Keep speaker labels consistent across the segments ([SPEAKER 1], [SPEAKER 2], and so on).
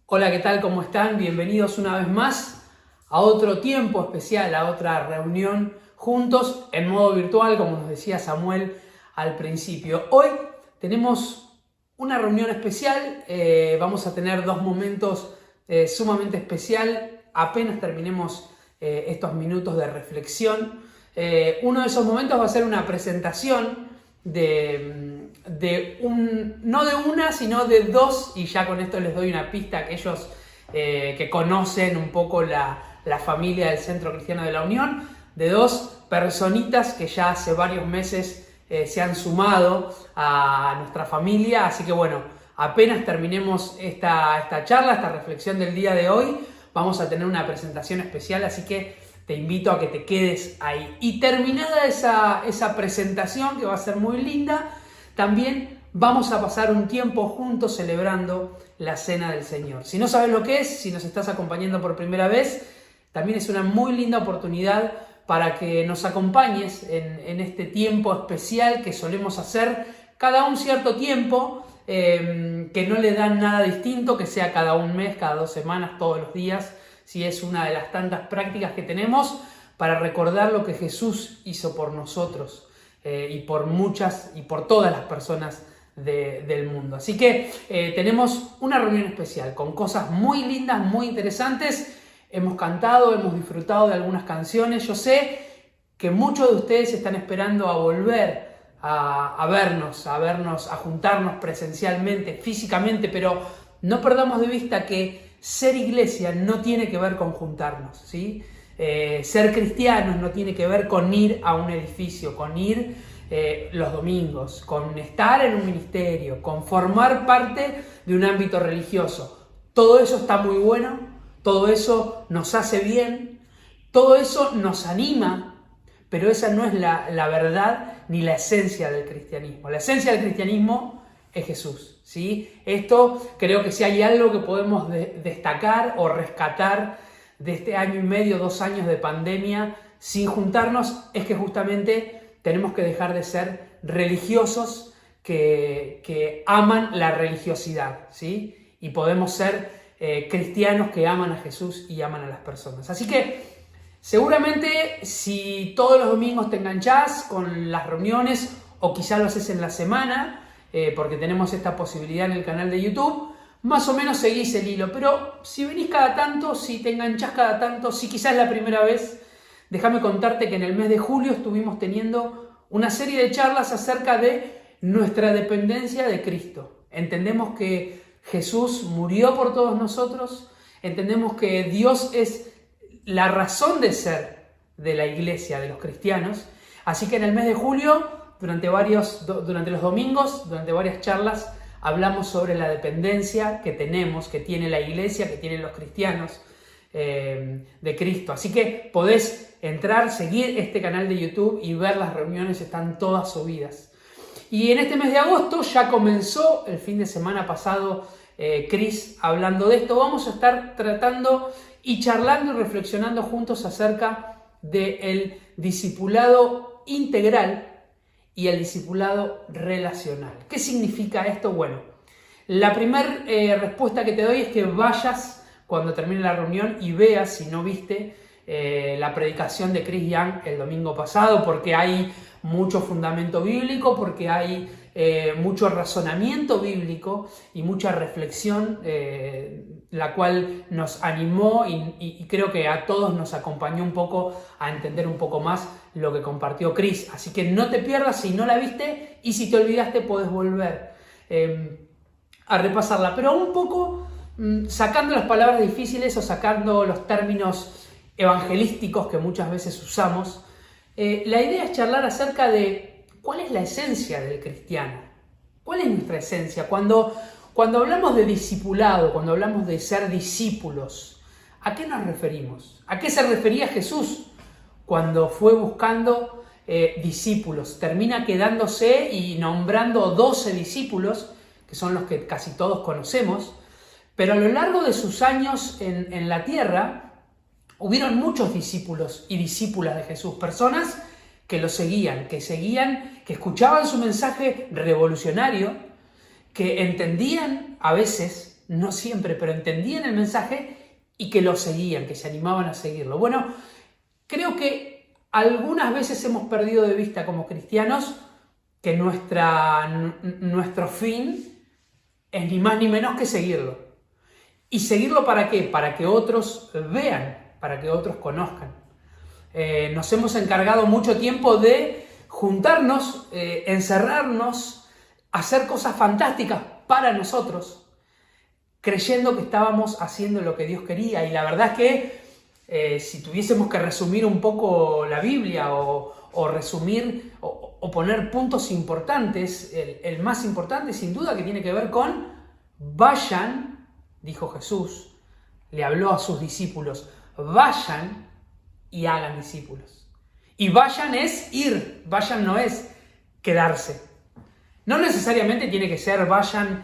[SPEAKER 1] Hola, ¿qué tal? ¿Cómo están? Bienvenidos una vez más a otro tiempo especial, a otra reunión juntos en modo virtual, como nos decía Samuel al principio. Hoy tenemos una reunión especial, vamos a tener dos momentos sumamente especial, apenas terminemos estos minutos de reflexión. Uno de esos momentos va a ser una presentación no de una, sino de dos, y ya con esto les doy una pista a aquellos que conocen un poco la familia del Centro Cristiano de la Unión, de dos personitas que ya hace varios meses se han sumado a nuestra familia. Así que bueno, apenas terminemos esta charla, esta reflexión del día de hoy, vamos a tener una presentación especial, así que te invito a que te quedes ahí. Y terminada esa presentación, que va a ser muy linda, también vamos a pasar un tiempo juntos celebrando la Cena del Señor. Si no sabes lo que es, si nos estás acompañando por primera vez, también es una muy linda oportunidad para que nos acompañes en este tiempo especial que solemos hacer cada un cierto tiempo, que no le dan nada distinto, que sea cada un mes, cada 2 semanas, todos los días. Si es una de las tantas prácticas que tenemos para recordar lo que Jesús hizo por nosotros y por muchas y por todas las personas del mundo. Así que tenemos una reunión especial con cosas muy lindas, muy interesantes. Hemos cantado, hemos disfrutado de algunas canciones. Yo sé que muchos de ustedes están esperando a volver a vernos, a juntarnos presencialmente, físicamente, pero no perdamos de vista que ser iglesia no tiene que ver con juntarnos, ¿sí? Ser cristianos no tiene que ver con ir a un edificio, con ir los domingos, con estar en un ministerio, con formar parte de un ámbito religioso. Todo eso está muy bueno, todo eso nos hace bien, todo eso nos anima, pero esa no es la verdad ni la esencia del cristianismo. La esencia del cristianismo es Jesús, ¿sí? Esto creo que si hay algo que podemos destacar o rescatar de este año y medio, 2 años de pandemia sin juntarnos, es que justamente tenemos que dejar de ser religiosos que aman la religiosidad, ¿sí? Y podemos ser cristianos que aman a Jesús y aman a las personas. Así que seguramente si todos los domingos te enganchás con las reuniones o quizá lo haces en la semana, porque tenemos esta posibilidad en el canal de YouTube, más o menos seguís el hilo. Pero si venís cada tanto, si te enganchás cada tanto, si quizás es la primera vez, déjame contarte que en el mes de julio estuvimos teniendo una serie de charlas acerca de nuestra dependencia de Cristo. Entendemos que Jesús murió por todos nosotros, entendemos que Dios es la razón de ser de la iglesia, de los cristianos. Así que en el mes de julio, durante los domingos, durante varias charlas, hablamos sobre la dependencia que tenemos, que tiene la iglesia, que tienen los cristianos de Cristo. Así que podés entrar, seguir este canal de YouTube y ver las reuniones, están todas subidas. Y en este mes de agosto ya comenzó el fin de semana pasado Cris hablando de esto. Vamos a estar tratando y charlando y reflexionando juntos acerca del discipulado integral y el discipulado relacional. ¿Qué significa esto? Bueno, la primera respuesta que te doy es que vayas cuando termine la reunión y veas, si no viste, la predicación de Chris Young el domingo pasado, porque hay mucho fundamento bíblico, porque hay mucho razonamiento bíblico y mucha reflexión, la cual nos animó y creo que a todos nos acompañó un poco a entender un poco más lo que compartió Chris. Así que no te pierdas si no la viste, y si te olvidaste podés volver a repasarla, pero un poco sacando las palabras difíciles o sacando los términos evangelísticos que muchas veces usamos. La idea es charlar acerca de cuál es la esencia del cristiano. ¿Cuál es nuestra esencia? Cuando hablamos de discipulado, cuando hablamos de ser discípulos, ¿a qué nos referimos? ¿A qué se refería Jesús cuando fue buscando discípulos? Termina quedándose y nombrando 12 discípulos, que son los que casi todos conocemos, pero a lo largo de sus años en la tierra, hubieron muchos discípulos y discípulas de Jesús, personas que lo seguían, que escuchaban su mensaje revolucionario, que entendían a veces no siempre, pero entendían el mensaje y que lo seguían, que se animaban a seguirlo. Bueno, creo que algunas veces hemos perdido de vista como cristianos que nuestro fin es ni más ni menos que seguirlo. ¿Y seguirlo para qué? Para que otros vean, para que otros conozcan. Nos hemos encargado mucho tiempo de juntarnos, encerrarnos, hacer cosas fantásticas para nosotros, creyendo que estábamos haciendo lo que Dios quería. Y la verdad es que si tuviésemos que resumir un poco la Biblia o resumir o poner puntos importantes, el más importante sin duda que tiene que ver con vayan, dijo Jesús, le habló a sus discípulos, vayan y hagan discípulos. Y vayan es ir, vayan no es quedarse. No necesariamente tiene que ser vayan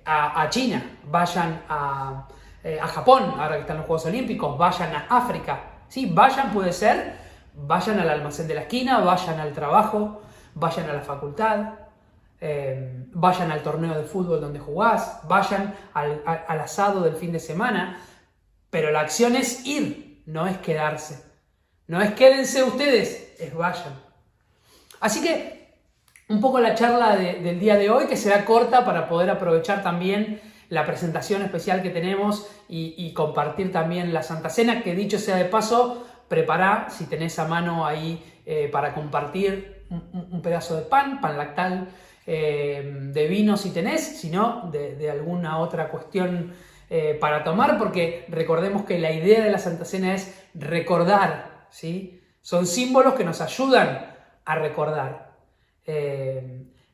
[SPEAKER 1] a China, vayan a Japón, ahora que están los Juegos Olímpicos, vayan a África. Sí, vayan puede ser, vayan al almacén de la esquina, vayan al trabajo, vayan a la facultad, vayan al torneo de fútbol donde jugás, vayan al asado del fin de semana, pero la acción es ir, no es quedarse. No es quédense ustedes, es vayan. Así que un poco la charla del día de hoy, que será corta para poder aprovechar también la presentación especial que tenemos y compartir también la Santa Cena, que dicho sea de paso, prepará, si tenés a mano ahí para compartir un pedazo de pan lactal, de vino si tenés, si no, de alguna otra cuestión para tomar, porque recordemos que la idea de la Santa Cena es recordar, ¿sí? Son símbolos que nos ayudan a recordar.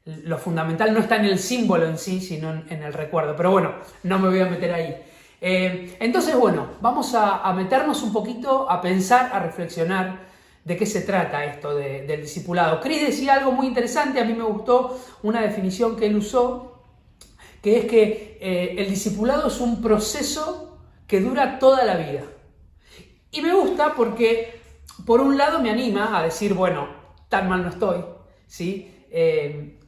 [SPEAKER 1] Lo fundamental no está en el símbolo en sí, sino en el recuerdo. Pero bueno, no me voy a meter ahí. Entonces, bueno, vamos a meternos un poquito, a pensar, a reflexionar de qué se trata esto del discipulado. Chris decía algo muy interesante, a mí me gustó una definición que él usó, que es que el discipulado es un proceso que dura toda la vida. Y me gusta porque, por un lado, me anima a decir, bueno, tan mal no estoy, ¿sí?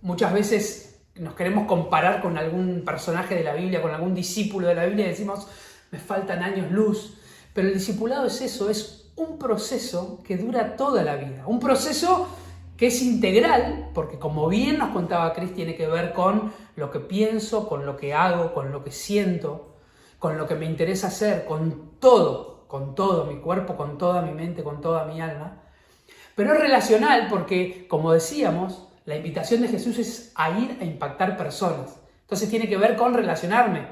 [SPEAKER 1] Muchas veces nos queremos comparar con algún personaje de la Biblia, con algún discípulo de la Biblia y decimos, me faltan años luz. Pero el discipulado es eso, es un proceso que dura toda la vida. Un proceso que es integral, porque como bien nos contaba Chris, tiene que ver con lo que pienso, con lo que hago, con lo que siento, con lo que me interesa hacer, con todo mi cuerpo, con toda mi mente, con toda mi alma. Pero es relacional porque, como decíamos, la invitación de Jesús es a ir a impactar personas. Entonces tiene que ver con relacionarme.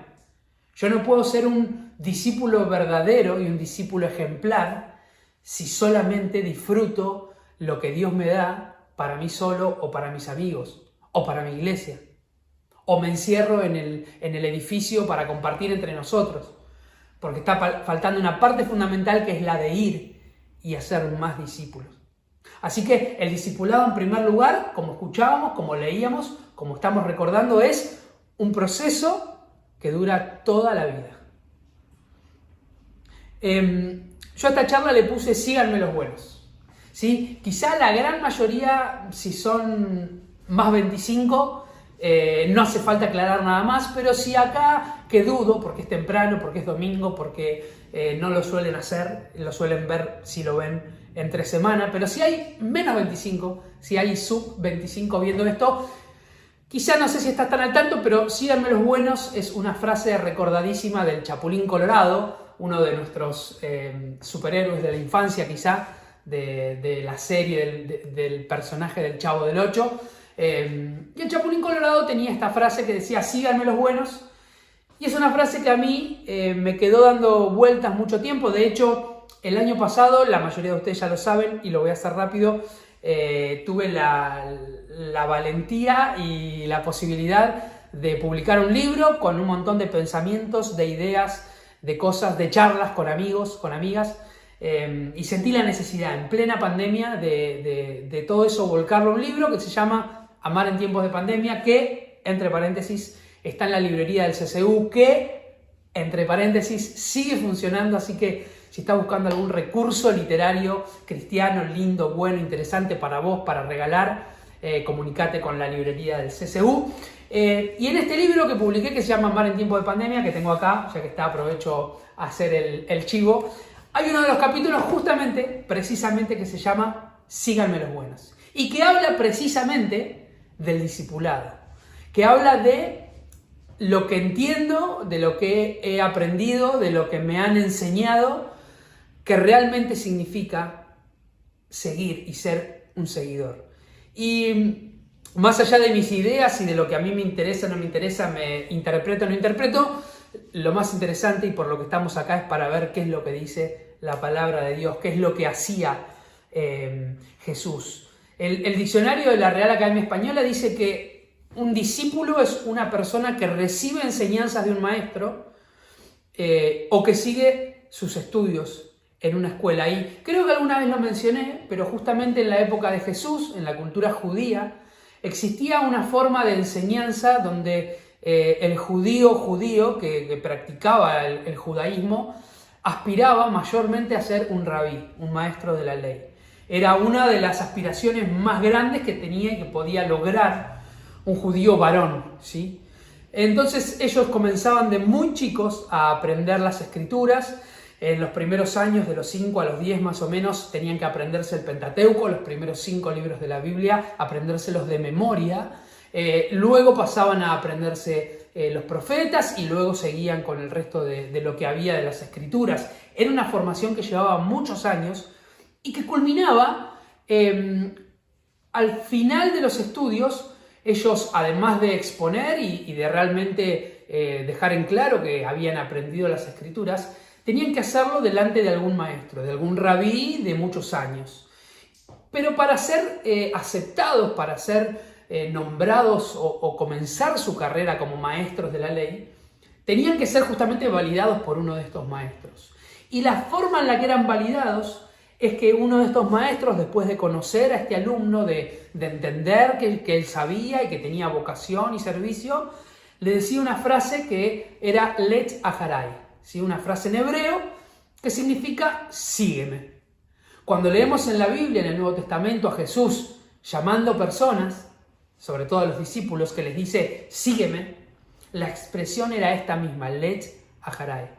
[SPEAKER 1] Yo no puedo ser un discípulo verdadero y un discípulo ejemplar si solamente disfruto lo que Dios me da para mí solo o para mis amigos o para mi iglesia. O me encierro en el edificio para compartir entre nosotros. Porque está faltando una parte fundamental que es la de ir y hacer más discípulos. Así que el discipulado, en primer lugar, como escuchábamos, como leíamos, como estamos recordando, es un proceso que dura toda la vida. Yo a esta charla le puse síganme los buenos, ¿sí? Quizá la gran mayoría, si son más 25, no hace falta aclarar nada más, pero si acá, que dudo, porque es temprano, porque es domingo, porque no lo suelen hacer, lo suelen ver si lo ven entre semana, pero si hay menos 25, si hay sub 25 viendo esto, quizá no sé si estás tan al tanto, pero síganme los buenos es una frase recordadísima del Chapulín Colorado, uno de nuestros superhéroes de la infancia quizá, de la serie del personaje del Chavo del Ocho. Y el Chapulín Colorado tenía esta frase que decía, síganme los buenos, y es una frase que a mí me quedó dando vueltas mucho tiempo. De hecho, el año pasado, la mayoría de ustedes ya lo saben, y lo voy a hacer rápido, tuve la valentía y la posibilidad de publicar un libro con un montón de pensamientos, de ideas, de cosas, de charlas con amigos, con amigas, y sentí la necesidad en plena pandemia de todo eso volcarlo a un libro que se llama Amar en tiempos de pandemia, que, entre paréntesis, está en la librería del CCU, que, entre paréntesis, sigue funcionando, así que si estás buscando algún recurso literario cristiano, lindo, bueno, interesante para vos, para regalar, comunicate con la librería del CCU. Y en este libro que publiqué, que se llama Amar en tiempo de pandemia, que tengo acá, ya que está, aprovecho a hacer el chivo, hay uno de los capítulos precisamente, que se llama Síganme los buenos. Y que habla precisamente del discipulado. Que habla de lo que entiendo, de lo que he aprendido, de lo que me han enseñado, que realmente significa seguir y ser un seguidor. Y más allá de mis ideas y de lo que a mí me interesa o no me interesa, me interpreto o no interpreto, lo más interesante y por lo que estamos acá es para ver qué es lo que dice la palabra de Dios, qué es lo que hacía Jesús. El diccionario de la Real Academia Española dice que un discípulo es una persona que recibe enseñanzas de un maestro o que sigue sus estudios en una escuela. Y creo que alguna vez lo mencioné, pero justamente en la época de Jesús, en la cultura judía, existía una forma de enseñanza donde el judío que practicaba el judaísmo aspiraba mayormente a ser un rabí, un maestro de la ley. Era una de las aspiraciones más grandes que tenía y que podía lograr un judío varón, ¿sí? Entonces ellos comenzaban de muy chicos a aprender las escrituras. En los primeros años, de los 5 a los 10 más o menos, tenían que aprenderse el Pentateuco, los primeros 5 libros de la Biblia, aprendérselos de memoria. Luego pasaban a aprenderse los profetas y luego seguían con el resto de lo que había de las escrituras. Era una formación que llevaba muchos años y que culminaba al final de los estudios. Ellos, además de exponer y de realmente dejar en claro que habían aprendido las escrituras, tenían que hacerlo delante de algún maestro, de algún rabí de muchos años. Pero para ser aceptados, para ser nombrados o comenzar su carrera como maestros de la ley, tenían que ser justamente validados por uno de estos maestros. Y la forma en la que eran validados es que uno de estos maestros, después de conocer a este alumno, de entender que él sabía y que tenía vocación y servicio, le decía una frase que era Lech Aharai, ¿sí? Una frase en hebreo que significa sígueme. Cuando leemos en la Biblia, en el Nuevo Testamento, a Jesús llamando personas, sobre todo a los discípulos, que les dice sígueme, la expresión era esta misma, Lech Aharai.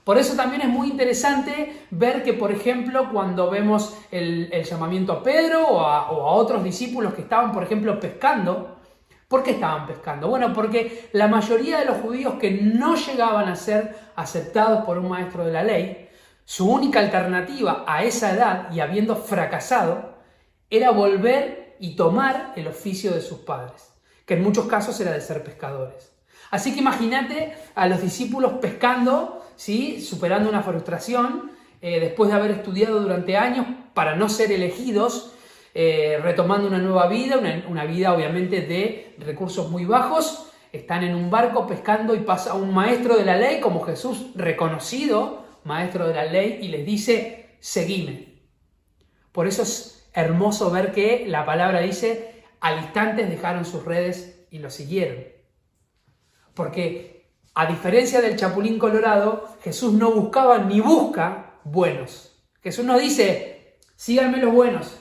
[SPEAKER 1] Por eso también es muy interesante ver que, por ejemplo, cuando vemos el llamamiento a Pedro o a otros discípulos que estaban, por ejemplo, pescando. ¿Por qué estaban pescando? Bueno, porque la mayoría de los judíos que no llegaban a ser aceptados por un maestro de la ley, su única alternativa a esa edad y habiendo fracasado, era volver y tomar el oficio de sus padres, que en muchos casos era de ser pescadores. Así que imagínate a los discípulos pescando, ¿sí? Superando una frustración, después de haber estudiado durante años para no ser elegidos, retomando una nueva vida, una vida obviamente de recursos muy bajos. Están en un barco pescando y pasa un maestro de la ley, como Jesús, reconocido maestro de la ley, y les dice, seguime. Por eso es hermoso ver que la palabra dice, al instante dejaron sus redes y lo siguieron. Porque a diferencia del Chapulín Colorado, Jesús no buscaba ni busca buenos. Jesús no dice, síganme los buenos,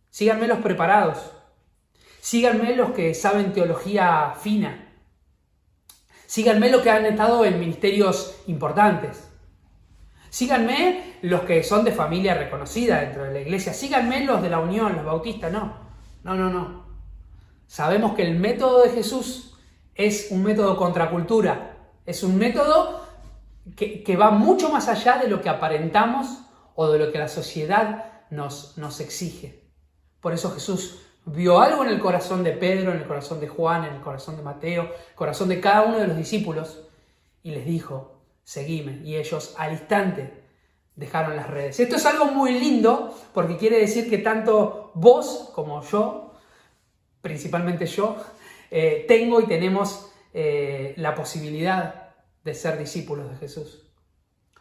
[SPEAKER 1] síganme los preparados, síganme los que saben teología fina, síganme los que han estado en ministerios importantes, síganme los que son de familia reconocida dentro de la iglesia, síganme los de la Unión, los bautistas, no. Sabemos que el método de Jesús es un método contracultura, es un método que va mucho más allá de lo que aparentamos o de lo que la sociedad nos exige. Por eso Jesús vio algo en el corazón de Pedro, en el corazón de Juan, en el corazón de Mateo, en el corazón de cada uno de los discípulos y les dijo, seguime. Y ellos al instante dejaron las redes. Esto es algo muy lindo porque quiere decir que tanto vos como yo, principalmente yo, tengo y tenemos la posibilidad de ser discípulos de Jesús.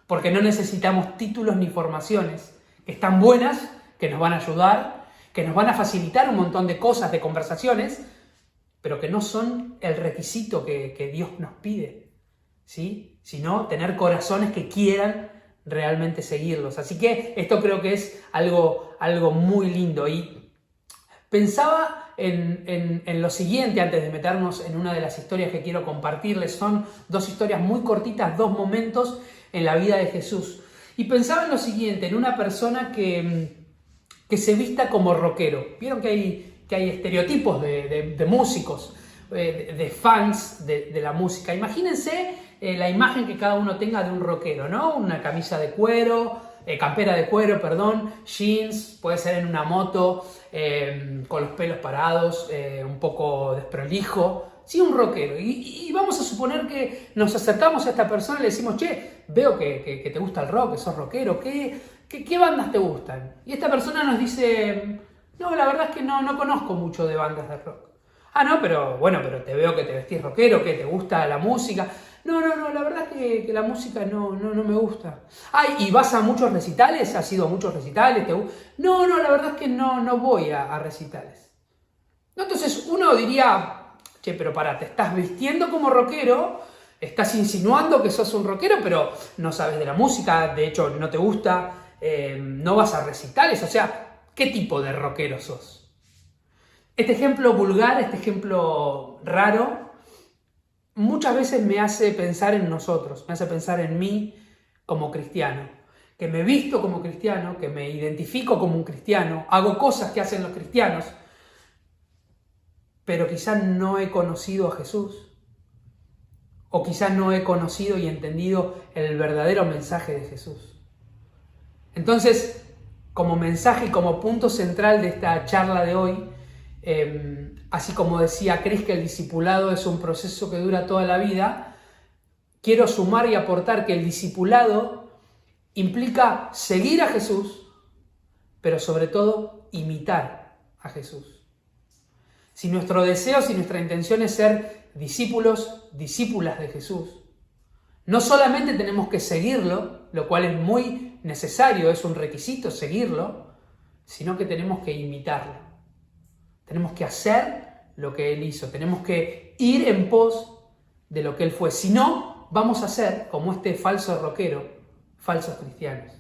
[SPEAKER 1] Porque no necesitamos títulos ni formaciones que están buenas, que nos van a ayudar, que nos van a facilitar un montón de cosas, de conversaciones, pero que no son el requisito que Dios nos pide, ¿sí? Sino tener corazones que quieran realmente seguirlos. Así que esto creo que es algo muy lindo. Y Pensaba en lo siguiente antes de meternos en una de las historias que quiero compartirles. Son dos historias muy cortitas, dos momentos en la vida de Jesús. Y pensaba en lo siguiente, en una persona que se vista como rockero. Vieron que hay estereotipos de músicos, de fans de la música. Imagínense la imagen que cada uno tenga de un rockero, ¿no? Una camisa de cuero, campera de cuero, perdón, jeans, puede ser en una moto, con los pelos parados, un poco desprolijo. Sí, un rockero. Y vamos a suponer que nos acercamos a esta persona y le decimos, che, veo que te gusta el rock, que sos rockero, ¿qué bandas te gustan? Y esta persona nos dice, no, la verdad es que no conozco mucho de bandas de rock. Ah, no, pero te veo que te vestís rockero, que te gusta la música. No, la verdad es que la música no me gusta. Ay, ¿y vas a muchos recitales? ¿Has ido a muchos recitales? No, la verdad es que no voy a recitales. Entonces uno diría, che, pero pará, te estás vistiendo como rockero, estás insinuando que sos un rockero, pero no sabes de la música, de hecho no te gusta, no vas a recitales, o sea, ¿qué tipo de rockero sos? Este ejemplo vulgar, este ejemplo raro, muchas veces me hace pensar en nosotros, me hace pensar en mí como cristiano, que me visto como cristiano, que me identifico como un cristiano, hago cosas que hacen los cristianos, pero quizás no he conocido a Jesús, o quizás no he conocido y entendido el verdadero mensaje de Jesús. Entonces, como mensaje y como punto central de esta charla de hoy, así como decía Cris que el discipulado es un proceso que dura toda la vida, quiero sumar y aportar que el discipulado implica seguir a Jesús, pero sobre todo imitar a Jesús. Si nuestro deseo, si nuestra intención es ser discípulos, discípulas de Jesús, no solamente tenemos que seguirlo, lo cual es muy necesario, es un requisito seguirlo, sino que tenemos que imitarlo. Tenemos que hacer lo que Él hizo, tenemos que ir en pos de lo que Él fue. Si no, vamos a ser, como este falso rockero, falsos cristianos.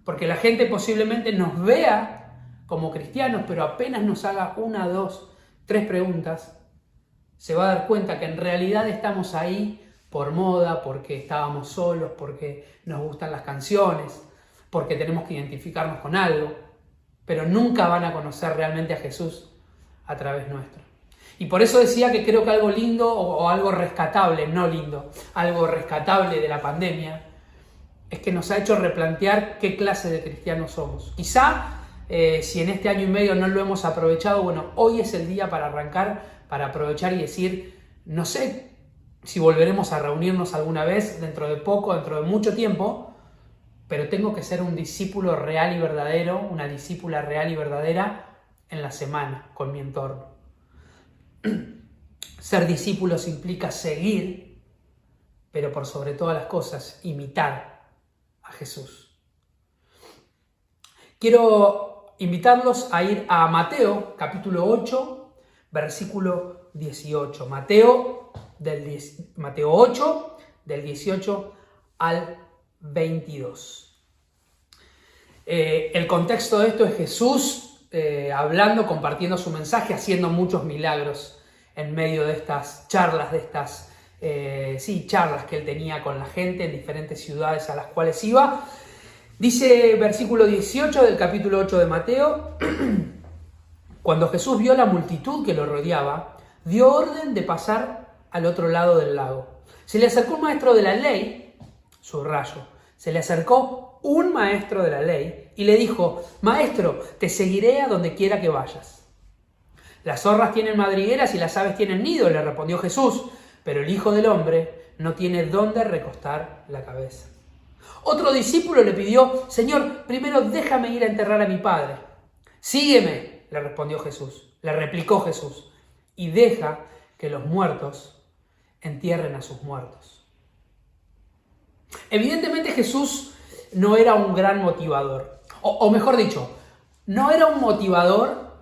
[SPEAKER 1] Porque la gente posiblemente nos vea como cristianos, pero apenas nos haga 1, 2, 3 preguntas, se va a dar cuenta que en realidad estamos ahí por moda, porque estábamos solos, porque nos gustan las canciones, porque tenemos que identificarnos con algo, pero nunca van a conocer realmente a Jesús a través nuestro. Y por eso decía que creo que algo lindo o algo rescatable, no lindo, algo rescatable de la pandemia, es que nos ha hecho replantear qué clase de cristianos somos. Quizá si en este año y medio no lo hemos aprovechado, bueno, hoy es el día para arrancar, para aprovechar y decir, no sé si volveremos a reunirnos alguna vez dentro de poco, dentro de mucho tiempo, pero tengo que ser un discípulo real y verdadero, una discípula real y verdadera en la semana, con mi entorno. Ser discípulos implica seguir, pero por sobre todas las cosas, imitar a Jesús. Quiero invitarlos a ir a Mateo, capítulo 8, versículo 18. Mateo 8, del 18 al 22. El contexto de esto es Jesús hablando, compartiendo su mensaje, haciendo muchos milagros en medio de estas charlas, charlas que él tenía con la gente en diferentes ciudades a las cuales iba. Dice versículo 18 del capítulo 8 de Mateo, cuando Jesús vio la multitud que lo rodeaba, dio orden de pasar al otro lado del lago. Se le acercó un maestro de la ley, subrayo, se le acercó un maestro de la ley y le dijo, maestro, te seguiré a donde quiera que vayas. Las zorras tienen madrigueras y las aves tienen nido, le respondió Jesús, pero el Hijo del Hombre no tiene dónde recostar la cabeza. Otro discípulo le pidió, Señor, primero déjame ir a enterrar a mi padre. Sígueme, le respondió Jesús, le replicó Jesús, y deja que los muertos entierren a sus muertos. Evidentemente Jesús no era un gran motivador, o mejor dicho, no era un motivador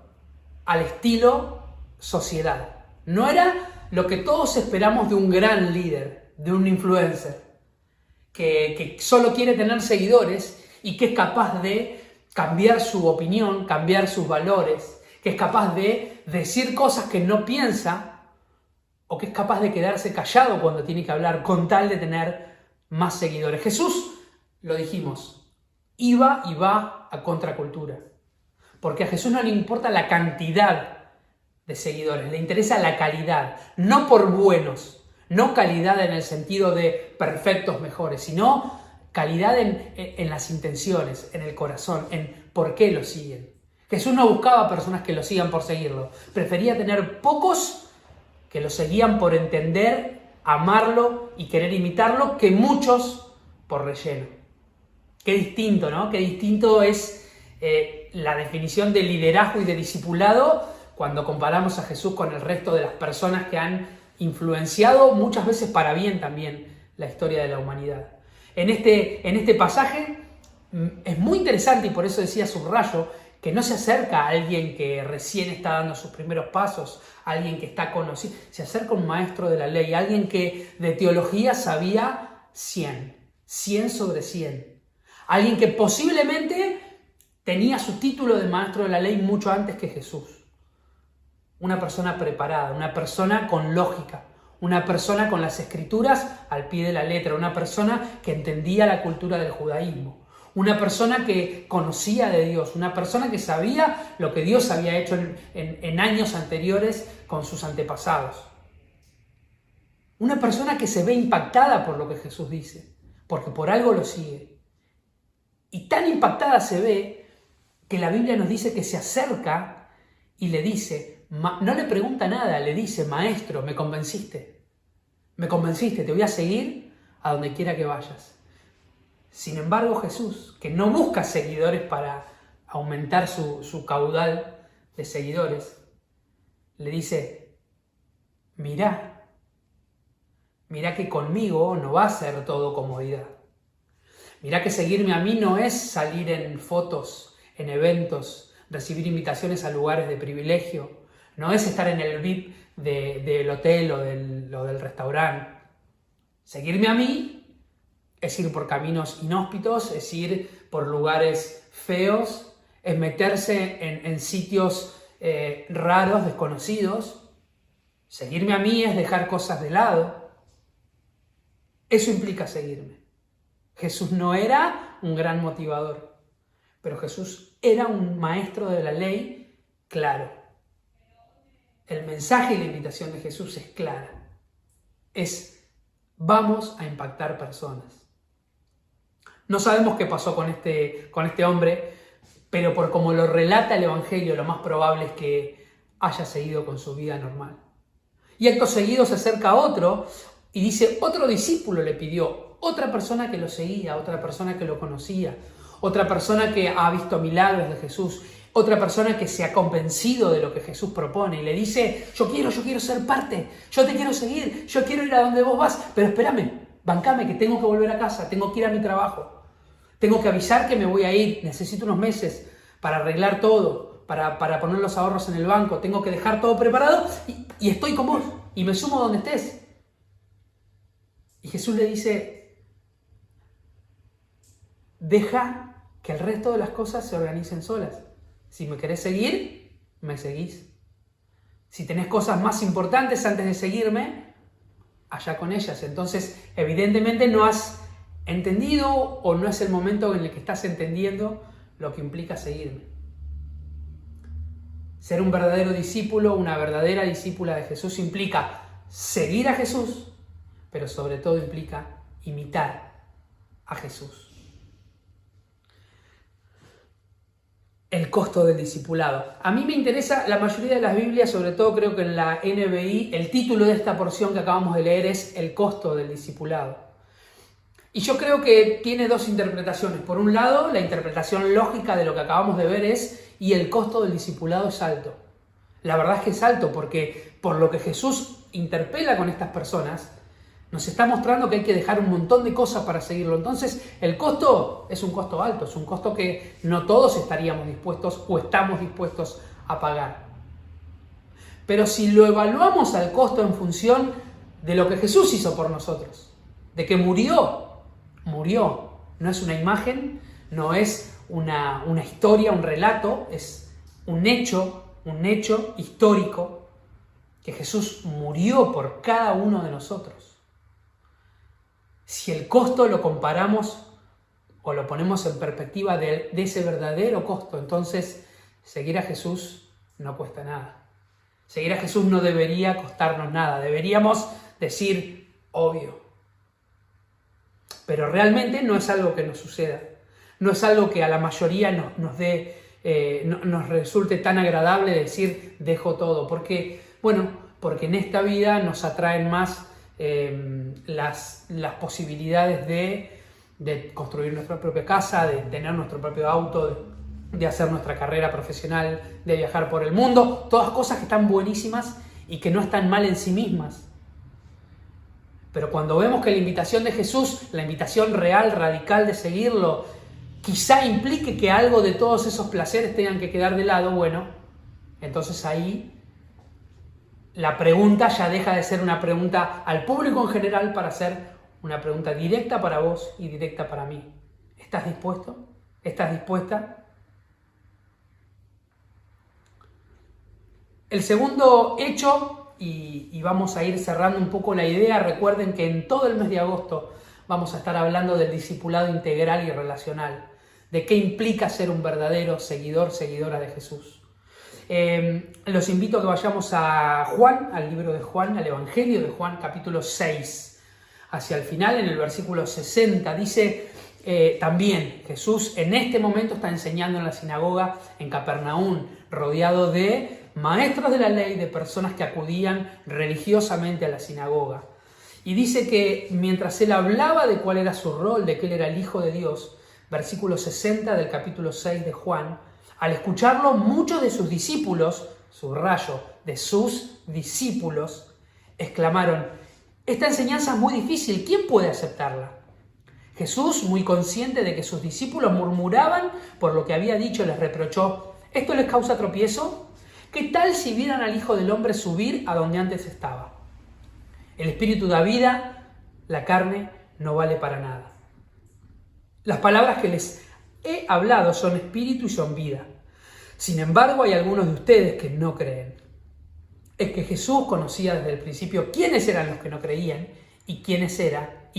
[SPEAKER 1] al estilo sociedad. No era lo que todos esperamos de un gran líder, de un influencer, que solo quiere tener seguidores y que es capaz de cambiar su opinión, cambiar sus valores, que es capaz de decir cosas que no piensa o que es capaz de quedarse callado cuando tiene que hablar con tal de tener más seguidores. Jesús, lo dijimos, iba y va a contracultura, porque a Jesús no le importa la cantidad de seguidores, le interesa la calidad, no por buenos, no calidad en el sentido de perfectos mejores, sino calidad en las intenciones, en el corazón, en por qué lo siguen. Jesús no buscaba personas que lo sigan por seguirlo, prefería tener pocos que lo seguían por entender, amarlo y querer imitarlo, que muchos por relleno. Qué distinto, ¿no? Qué distinto es la definición de liderazgo y de discipulado cuando comparamos a Jesús con el resto de las personas que han influenciado muchas veces para bien también la historia de la humanidad. En este pasaje es muy interesante y por eso decía subrayo que no se acerca a alguien que recién está dando sus primeros pasos, a alguien que está conocido, se acerca a un maestro de la ley, a alguien que de teología sabía 100 sobre 100, alguien que posiblemente tenía su título de maestro de la ley mucho antes que Jesús. Una persona preparada, una persona con lógica, una persona con las escrituras al pie de la letra, una persona que entendía la cultura del judaísmo, una persona que conocía de Dios, una persona que sabía lo que Dios había hecho en años anteriores con sus antepasados. Una persona que se ve impactada por lo que Jesús dice, porque por algo lo sigue. Y tan impactada se ve que la Biblia nos dice que se acerca y le dice, no le pregunta nada, le dice, maestro, me convenciste, te voy a seguir a donde quiera que vayas. Sin embargo, Jesús, que no busca seguidores para aumentar su caudal de seguidores, le dice, mirá que conmigo no va a ser todo comodidad. Mirá que seguirme a mí no es salir en fotos, en eventos, recibir invitaciones a lugares de privilegio, no es estar en el VIP del hotel o del restaurante. Seguirme a mí es ir por caminos inhóspitos, es ir por lugares feos, es meterse en sitios raros, desconocidos. Seguirme a mí es dejar cosas de lado. Eso implica seguirme. Jesús no era un gran motivador, pero Jesús era un maestro de la ley claro. El mensaje y la invitación de Jesús es clara. Es, vamos a impactar personas. No sabemos qué pasó con este hombre, pero por como lo relata el Evangelio, lo más probable es que haya seguido con su vida normal. Y acto seguido se acerca a otro y dice, otro discípulo le pidió, otra persona que lo seguía, otra persona que lo conocía, otra persona que ha visto milagros de Jesús, otra persona que se ha convencido de lo que Jesús propone y le dice, yo quiero ser parte, yo te quiero seguir, yo quiero ir a donde vos vas, pero espérame, bancame que tengo que volver a casa, tengo que ir a mi trabajo. Tengo que avisar que me voy a ir, necesito unos meses para arreglar todo, para poner los ahorros en el banco, tengo que dejar todo preparado y estoy con vos y me sumo donde estés. Y Jesús le dice, deja que el resto de las cosas se organicen solas. Si me querés seguir, me seguís. Si tenés cosas más importantes antes de seguirme, allá con ellas. Entonces, evidentemente no has entendido o no es el momento en el que estás entendiendo lo que implica seguirme. Ser un verdadero discípulo, una verdadera discípula de Jesús implica seguir a Jesús, pero sobre todo implica imitar a Jesús. El costo del discipulado. A mí me interesa, la mayoría de las Biblias, sobre todo creo que en la NBI, el título de esta porción que acabamos de leer es el costo del discipulado. Y yo creo que tiene dos interpretaciones. Por un lado, la interpretación lógica de lo que acabamos de ver es, y el costo del discipulado es alto. La verdad es que es alto porque por lo que Jesús interpela con estas personas, nos está mostrando que hay que dejar un montón de cosas para seguirlo. Entonces, el costo es un costo alto, es un costo que no todos estaríamos dispuestos o estamos dispuestos a pagar. Pero si lo evaluamos al costo en función de lo que Jesús hizo por nosotros, de que murió, no es una imagen, no es una historia, un relato, es un hecho un hecho histórico, que Jesús murió por cada uno de nosotros. Si el costo lo comparamos o lo ponemos en perspectiva de ese verdadero costo, entonces seguir a Jesús no cuesta nada. Seguir a Jesús no debería costarnos nada. Deberíamos decir, obvio. Pero realmente no es algo que nos suceda. No es algo que a la mayoría nos resulte tan agradable decir, dejo todo. Porque en esta vida nos atraen más las posibilidades de construir nuestra propia casa, de tener nuestro propio auto, de hacer nuestra carrera profesional, de viajar por el mundo. Todas cosas que están buenísimas y que no están mal en sí mismas. Pero cuando vemos que la invitación de Jesús, la invitación real, radical de seguirlo, quizá implique que algo de todos esos placeres tengan que quedar de lado, entonces ahí la pregunta ya deja de ser una pregunta al público en general para ser una pregunta directa para vos y directa para mí. ¿Estás dispuesto? ¿Estás dispuesta? El segundo hecho, y vamos a ir cerrando un poco la idea, recuerden que en todo el mes de agosto vamos a estar hablando del discipulado integral y relacional, de qué implica ser un verdadero seguidor, seguidora de Jesús. Los invito a que vayamos a Juan, al libro de Juan, al Evangelio de Juan, capítulo 6. Hacia el final, en el versículo 60, dice también, Jesús en este momento está enseñando en la sinagoga en Capernaum, rodeado de maestros de la ley, de personas que acudían religiosamente a la sinagoga. Y dice que mientras él hablaba de cuál era su rol, de que él era el Hijo de Dios, versículo 60 del capítulo 6 de Juan, al escucharlo muchos de sus discípulos, subrayo, de sus discípulos, exclamaron, esta enseñanza es muy difícil, ¿quién puede aceptarla? Jesús, muy consciente de que sus discípulos murmuraban por lo que había dicho, les reprochó, ¿esto les causa tropiezo? ¿Qué tal si vieran al Hijo del Hombre subir a donde antes estaba? El Espíritu da vida, la carne no vale para nada. Las palabras que les he hablado son espíritu y son vida. Sin embargo, hay algunos de ustedes que no creen. Es que Jesús conocía desde el principio quiénes eran los que no creían y quién era,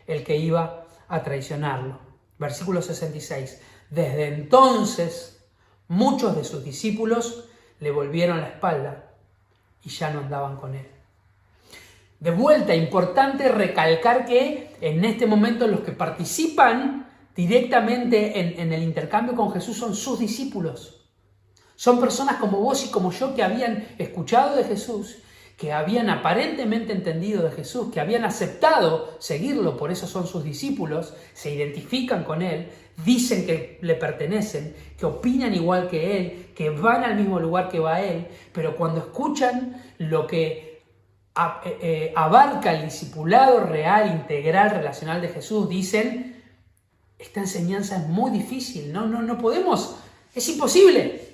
[SPEAKER 1] el que iba a traicionarlo. Versículo 66. Desde entonces, muchos de sus discípulos le volvieron la espalda y ya no andaban con él. De vuelta, importante recalcar que en este momento los que participan directamente en el intercambio con Jesús son sus discípulos. Son personas como vos y como yo que habían escuchado de Jesús, que habían aparentemente entendido de Jesús, que habían aceptado seguirlo, por eso son sus discípulos, se identifican con él, dicen que le pertenecen, que opinan igual que él, que van al mismo lugar que va él, pero cuando escuchan lo que abarca el discipulado real, integral, relacional de Jesús, dicen, esta enseñanza es muy difícil, no podemos, es imposible.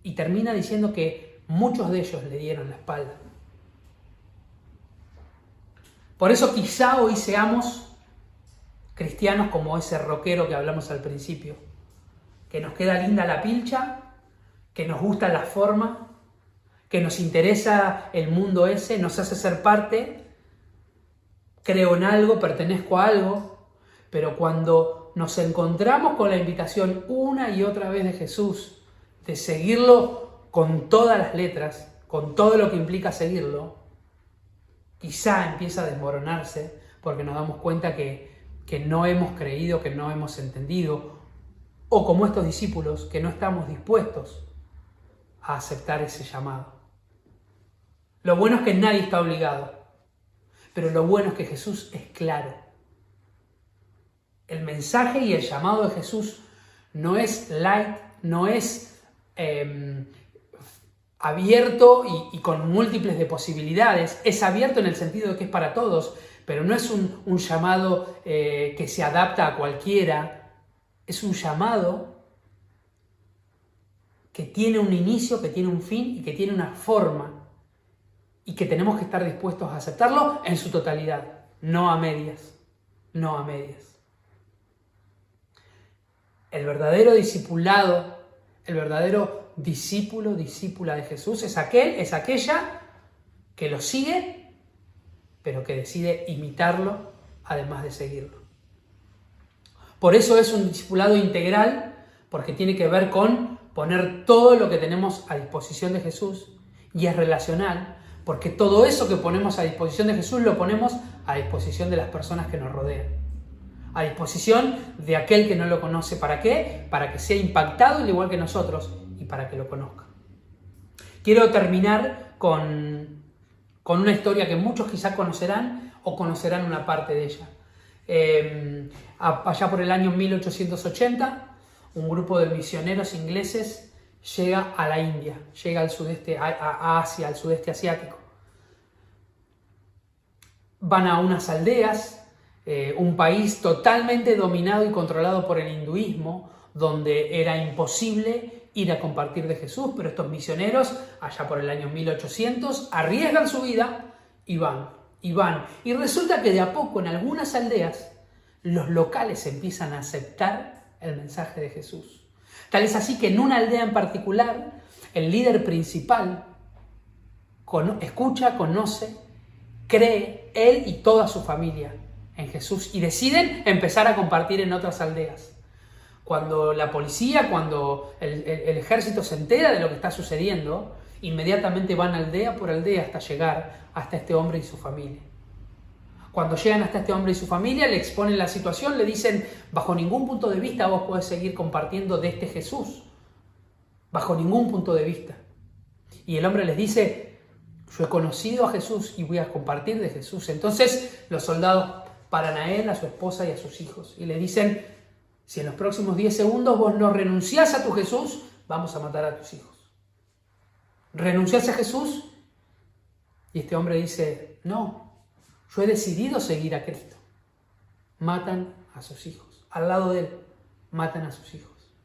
[SPEAKER 1] Y termina diciendo que muchos de ellos le dieron la espalda. Por eso quizá hoy seamos cristianos como ese rockero que hablamos al principio, que nos queda linda la pilcha, que nos gusta la forma, que nos interesa el mundo ese, nos hace ser parte, creo en algo, pertenezco a algo, pero cuando nos encontramos con la invitación una y otra vez de Jesús, de seguirlo con todas las letras, con todo lo que implica seguirlo, quizá empieza a desmoronarse porque nos damos cuenta que no hemos creído, que no hemos entendido, o como estos discípulos, que no estamos dispuestos a aceptar ese llamado. Lo bueno es que nadie está obligado, pero lo bueno es que Jesús es claro. El mensaje y el llamado de Jesús no es light, no es abierto y con múltiples de posibilidades. Es abierto en el sentido de que es para todos, pero no es un llamado que se adapta a cualquiera. Es un llamado que tiene un inicio, que tiene un fin y que tiene una forma. Y que tenemos que estar dispuestos a aceptarlo en su totalidad, no a medias. El verdadero discipulado El verdadero discípulo, discípula de Jesús es aquella que lo sigue, pero que decide imitarlo, además de seguirlo. Por eso es un discipulado integral, porque tiene que ver con poner todo lo que tenemos a disposición de Jesús, y es relacional, porque todo eso que ponemos a disposición de Jesús lo ponemos a disposición de las personas que nos rodean, a disposición de aquel que no lo conoce. ¿Para qué? Para que sea impactado al igual que nosotros y para que lo conozca. Quiero terminar con una historia que muchos quizás conocerán o conocerán una parte de ella. Allá por el año 1880, un grupo de misioneros ingleses llega a la India, llega al sudeste, a Asia, al sudeste asiático. Van a unas aldeas, un país totalmente dominado y controlado por el hinduismo, donde era imposible ir a compartir de Jesús, pero estos misioneros, allá por el año 1800, arriesgan su vida y van. Y resulta que de a poco en algunas aldeas los locales empiezan a aceptar el mensaje de Jesús. Tal es así que en una aldea en particular, el líder principal escucha, conoce, cree, él y toda su familia en Jesús, y deciden empezar a compartir en otras aldeas. Cuando la policía, cuando el ejército se entera de lo que está sucediendo, inmediatamente van aldea por aldea hasta llegar hasta este hombre y su familia. Cuando llegan hasta este hombre y su familia, le exponen la situación, le dicen: bajo ningún punto de vista vos podés seguir compartiendo de este Jesús. Bajo ningún punto de vista. Y el hombre les dice: yo he conocido a Jesús y voy a compartir de Jesús. Entonces los soldados paran a él, a su esposa y a sus hijos y le dicen: si en los próximos 10 segundos vos no renunciás a tu Jesús, vamos a matar a tus hijos. ¿Renunciás a Jesús? Y este hombre dice: no, yo he decidido seguir a Cristo. Matan a sus hijos. Al lado de él, matan a sus hijos.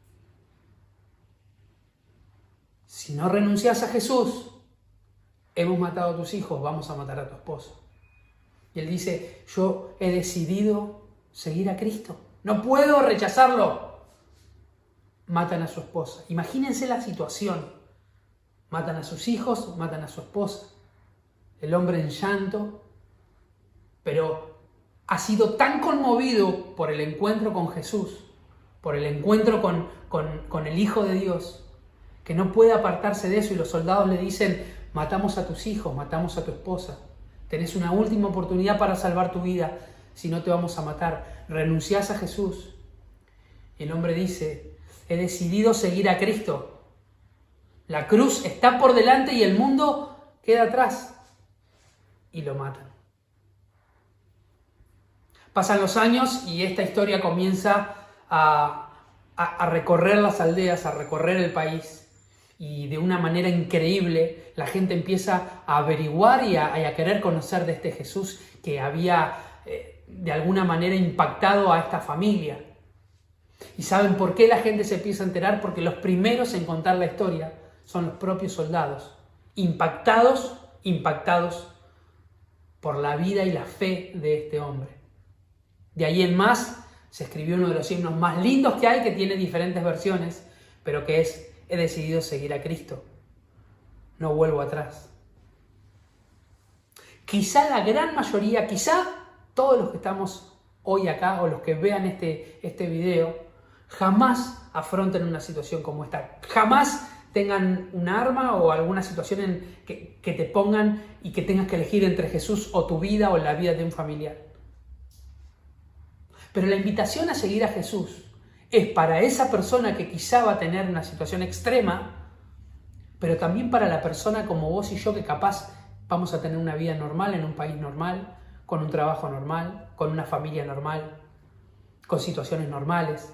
[SPEAKER 1] Si no renunciás a Jesús, hemos matado a tus hijos, vamos a matar a tu esposo. Y él dice: yo he decidido seguir a Cristo. No puedo rechazarlo. Matan a su esposa. Imagínense la situación. Matan a sus hijos, matan a su esposa. El hombre en llanto, pero ha sido tan conmovido por el encuentro con Jesús, por el encuentro con el Hijo de Dios, que no puede apartarse de eso, y los soldados le dicen: matamos a tus hijos, matamos a tu esposa. Tenés una última oportunidad para salvar tu vida, si no te vamos a matar. ¿Renunciás a Jesús? Y el hombre dice: he decidido seguir a Cristo. La cruz está por delante y el mundo queda atrás. Y lo matan. Pasan los años y esta historia comienza a recorrer las aldeas, a recorrer el país. Y de una manera increíble la gente empieza a averiguar y a querer conocer de este Jesús que había de alguna manera impactado a esta familia. ¿Y saben por qué la gente se empieza a enterar? Porque los primeros en contar la historia son los propios soldados, impactados por la vida y la fe de este hombre. De ahí en más se escribió uno de los himnos más lindos que hay, que tiene diferentes versiones, pero que es: he decidido seguir a Cristo, no vuelvo atrás. Quizá la gran mayoría, quizá todos los que estamos hoy acá o los que vean este video, jamás afronten una situación como esta. Jamás tengan un arma o alguna situación que te pongan y que tengas que elegir entre Jesús o tu vida o la vida de un familiar. Pero la invitación a seguir a Jesús es para esa persona que quizá va a tener una situación extrema, pero también para la persona como vos y yo, que capaz vamos a tener una vida normal en un país normal, con un trabajo normal, con una familia normal, con situaciones normales,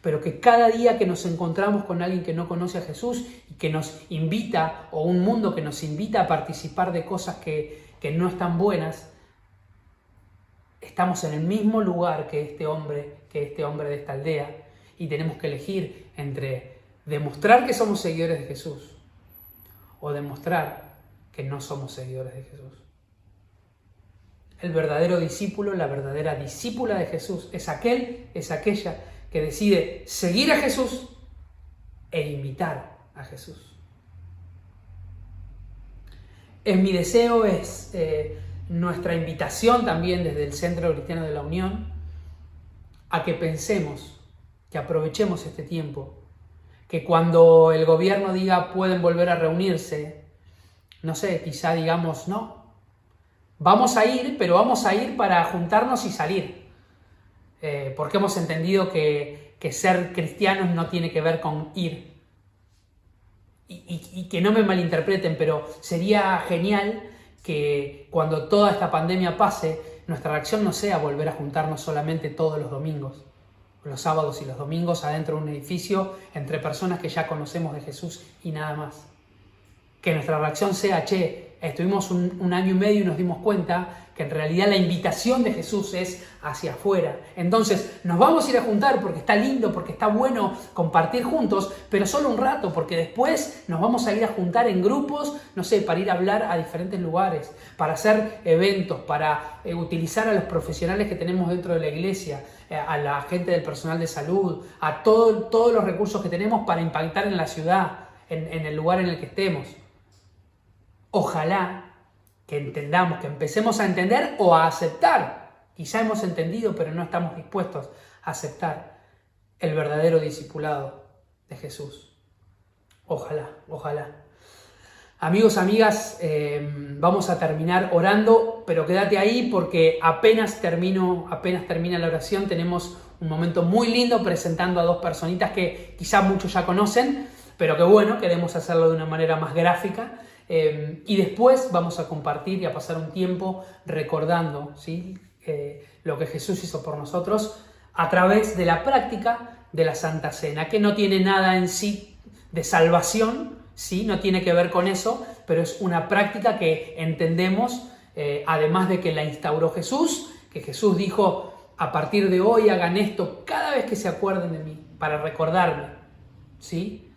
[SPEAKER 1] pero que cada día que nos encontramos con alguien que no conoce a Jesús y que nos invita, o un mundo que nos invita a participar de cosas que no están buenas, estamos en el mismo lugar que este hombre de esta aldea, y tenemos que elegir entre demostrar que somos seguidores de Jesús o demostrar que no somos seguidores de Jesús. El verdadero discípulo, la verdadera discípula de Jesús es aquella que decide seguir a Jesús e imitar a Jesús. Es mi deseo, es nuestra invitación también desde el Centro Cristiano de la Unión a que pensemos, que aprovechemos este tiempo, que cuando el gobierno diga pueden volver a reunirse, no sé, quizá digamos no, vamos a ir, pero vamos a ir para juntarnos y salir, porque hemos entendido que ser cristianos no tiene que ver con ir. Y que no me malinterpreten, pero sería genial que cuando toda esta pandemia pase, nuestra reacción no sea volver a juntarnos solamente todos los domingos, los sábados y los domingos adentro de un edificio entre personas que ya conocemos de Jesús y nada más. Que nuestra reacción sea, estuvimos un año y medio y nos dimos cuenta que en realidad la invitación de Jesús es hacia afuera. Entonces nos vamos a ir a juntar porque está lindo, porque está bueno compartir juntos, pero solo un rato, porque después nos vamos a ir a juntar en grupos, no sé, para ir a hablar a diferentes lugares, para hacer eventos, para utilizar a los profesionales que tenemos dentro de la iglesia, a la gente del personal de salud, a todos los recursos que tenemos para impactar en la ciudad, en el lugar en el que estemos. Ojalá que entendamos, que empecemos a entender o a aceptar. Quizá hemos entendido, pero no estamos dispuestos a aceptar el verdadero discipulado de Jesús. Ojalá, ojalá. Amigos, amigas, vamos a terminar orando, pero quédate ahí porque apenas termina la oración, tenemos un momento muy lindo presentando a dos personitas que quizá muchos ya conocen, pero que bueno, queremos hacerlo de una manera más gráfica. Y después vamos a compartir y a pasar un tiempo recordando, ¿sí? Lo que Jesús hizo por nosotros a través de la práctica de la Santa Cena, que no tiene nada en sí de salvación, ¿sí? No tiene que ver con eso, pero es una práctica que entendemos, además de que la instauró Jesús, que Jesús dijo, a partir de hoy hagan esto cada vez que se acuerden de mí, para recordarme, ¿sí?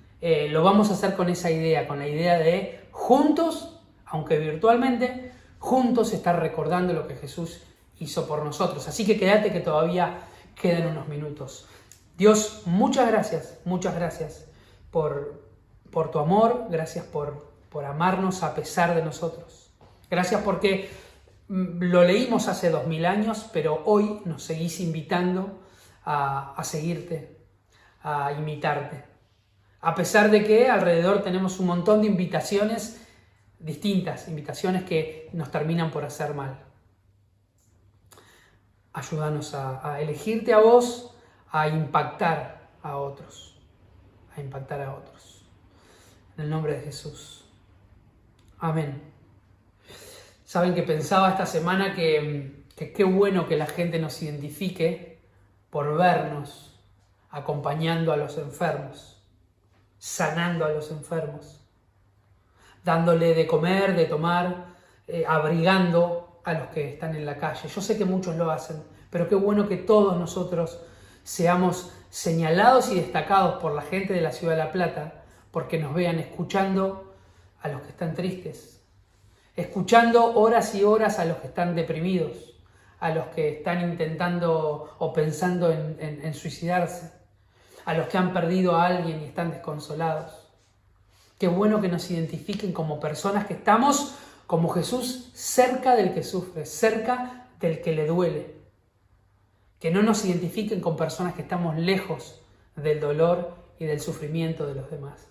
[SPEAKER 1] Lo vamos a hacer con esa idea, con la idea de juntos, aunque virtualmente, juntos estar recordando lo que Jesús hizo por nosotros. Así que quédate que todavía quedan unos minutos. Dios, muchas gracias por tu amor, gracias por amarnos a pesar de nosotros. Gracias porque lo leímos hace 2000 años, pero hoy nos seguís invitando a seguirte, a imitarte. A pesar de que alrededor tenemos un montón de invitaciones distintas, invitaciones que nos terminan por hacer mal. Ayúdanos a elegirte a vos, a impactar a otros. En el nombre de Jesús. Amén. Saben que pensaba esta semana que qué bueno que la gente nos identifique por vernos acompañando a los enfermos, sanando a los enfermos, dándole de comer, de tomar, abrigando a los que están en la calle. Yo sé que muchos lo hacen, pero qué bueno que todos nosotros seamos señalados y destacados por la gente de la Ciudad de La Plata, porque nos vean escuchando a los que están tristes, escuchando horas y horas a los que están deprimidos, a los que están intentando o pensando en suicidarse, a los que han perdido a alguien y están desconsolados. Qué bueno que nos identifiquen como personas que estamos, como Jesús, cerca del que sufre, cerca del que le duele. Que no nos identifiquen con personas que estamos lejos del dolor y del sufrimiento de los demás.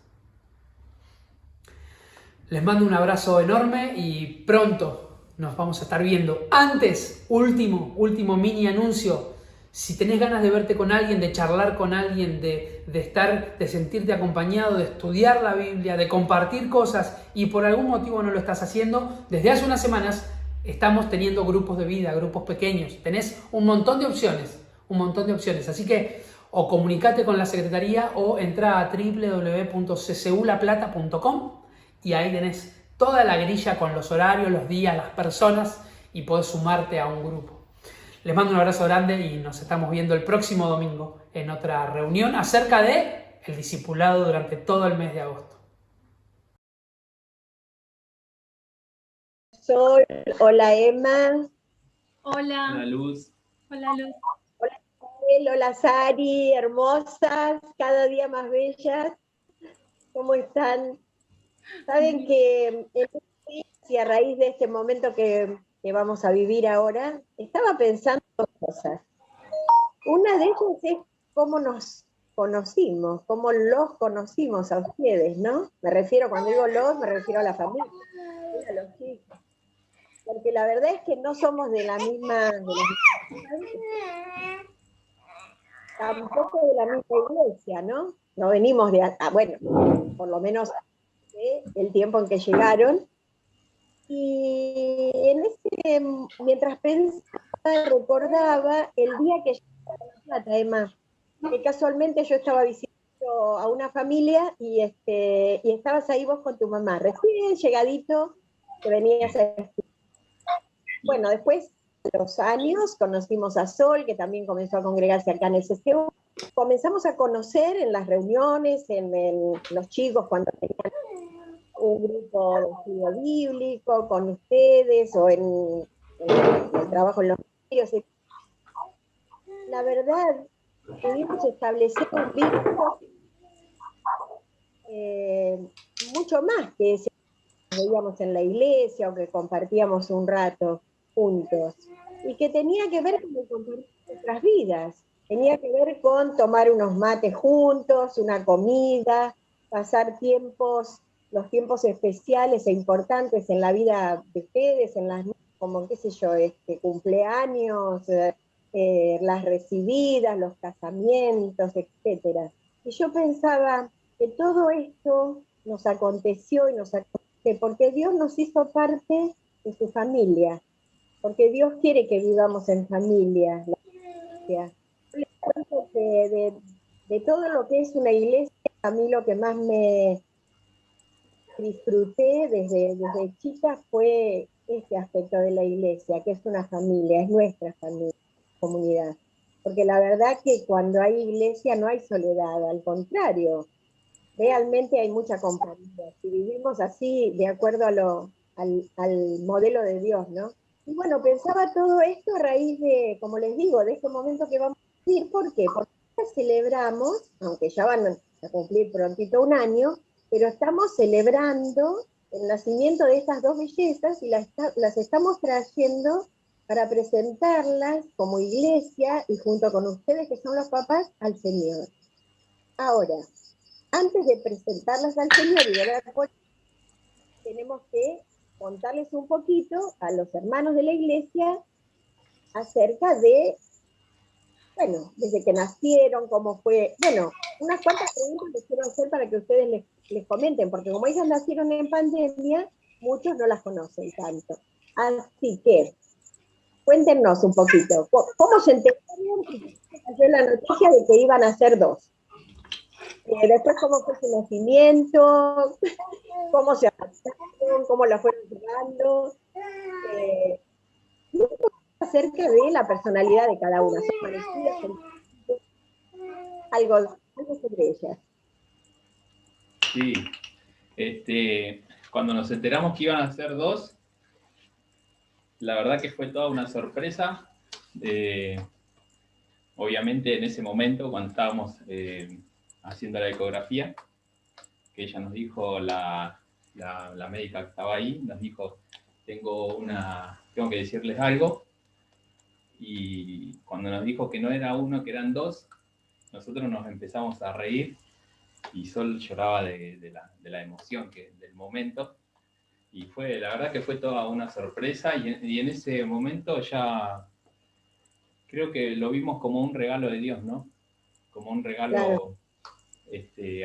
[SPEAKER 1] Les mando un abrazo enorme y pronto nos vamos a estar viendo. Antes, último mini anuncio. Si tenés ganas de verte con alguien, de charlar con alguien, de sentirte acompañado, de estudiar la Biblia, de compartir cosas y por algún motivo no lo estás haciendo, desde hace unas semanas estamos teniendo grupos de vida, grupos pequeños. Tenés un montón de opciones. Así que o comunicate con la Secretaría o entra a www.cculaplata.com y ahí tenés toda la grilla con los horarios, los días, las personas y podés sumarte a un grupo. Les mando un abrazo grande y nos estamos viendo el próximo domingo en otra reunión acerca de el discipulado durante todo el mes de agosto.
[SPEAKER 2] Sol, hola Emma.
[SPEAKER 3] Hola.
[SPEAKER 4] Hola Luz.
[SPEAKER 3] Hola Luz.
[SPEAKER 2] Hola Isabel, hola Sari, hermosas, cada día más bellas. ¿Cómo están? Saben que y a raíz de este momento que vamos a vivir ahora, estaba pensando dos cosas. Una de ellas es cómo nos conocimos, cómo los conocimos a ustedes, ¿no? Me refiero, cuando digo los, me refiero a la familia, a los chicos. Porque la verdad es que no somos de la misma, tampoco de la misma iglesia, ¿no? No venimos de, bueno, por lo menos el tiempo en que llegaron. Y en mientras pensaba, recordaba el día que llegué a La Plata, Emma, que casualmente yo estaba visitando a una familia y estabas ahí vos con tu mamá, recién llegadito, que venías a... Bueno, después de los años conocimos a Sol, que también comenzó a congregarse acá en el CCU. Comenzamos a conocer en las reuniones, en los chicos cuando tenían un grupo de estudio bíblico con ustedes o en el trabajo en los medios. La verdad, pudimos establecer un vínculo mucho más que ese que veíamos en la iglesia o que compartíamos un rato juntos. Y que tenía que ver con el compartir nuestras vidas. Tenía que ver con tomar unos mates juntos, una comida, pasar los tiempos especiales e importantes en la vida de ustedes, como qué sé yo, cumpleaños, las recibidas, los casamientos, etcétera. Y yo pensaba que todo esto nos aconteció y nos acontece porque Dios nos hizo parte de su familia, porque Dios quiere que vivamos en familia. Yo les cuento que de todo lo que es una iglesia, a mí lo que más me disfruté desde chica fue este aspecto de la iglesia, que es una familia, es nuestra familia, comunidad. Porque la verdad que cuando hay iglesia no hay soledad, al contrario, realmente hay mucha compañía. Si vivimos así, de acuerdo al modelo de Dios, ¿no? Y bueno, pensaba todo esto a raíz de, como les digo, de este momento que vamos a vivir. ¿Por qué? Porque celebramos, aunque ya van a cumplir prontito un año, pero estamos celebrando el nacimiento de estas dos bellezas y las estamos trayendo para presentarlas como iglesia y junto con ustedes, que son los papás, al Señor. Ahora, antes de presentarlas al Señor y de ver tenemos que contarles un poquito a los hermanos de la iglesia acerca de, bueno, desde que nacieron, cómo fue, bueno, unas cuantas preguntas les quiero hacer para que ustedes les comenten, porque como ellas nacieron en pandemia, muchos no las conocen tanto. Así que, cuéntenos un poquito, ¿cómo se enteraron y cayó la noticia de que iban a ser dos? Después, ¿cómo fue su nacimiento? ¿Cómo se adaptaron? ¿Cómo la fueron llevando? Un poco acerca de la personalidad de cada una. ¿Son parecidas? Algo sobre ellas.
[SPEAKER 4] Sí, cuando nos enteramos que iban a ser dos, la verdad que fue toda una sorpresa. Obviamente en ese momento, cuando estábamos haciendo la ecografía, que ella nos dijo, la médica que estaba ahí, nos dijo, tengo que decirles algo. Y cuando nos dijo que no era uno, que eran dos, nosotros nos empezamos a reír y Sol lloraba de la emoción del momento. Y la verdad que fue toda una sorpresa y en ese momento ya creo que lo vimos como un regalo de Dios, ¿no? Como un regalo, claro,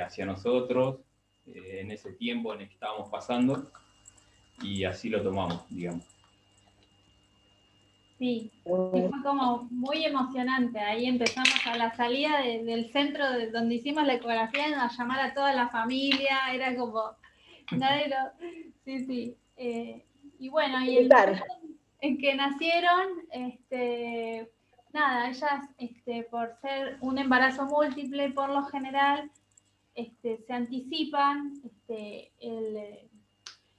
[SPEAKER 4] hacia nosotros, en ese tiempo en el que estábamos pasando, y así lo tomamos, digamos.
[SPEAKER 3] Sí, y fue como muy emocionante. Ahí empezamos a la salida del centro donde hicimos la ecografía a llamar a toda la familia, era como, sí, sí. Y bueno, y el momento en que nacieron, nada, ellas, por ser un embarazo múltiple, por lo general, se anticipan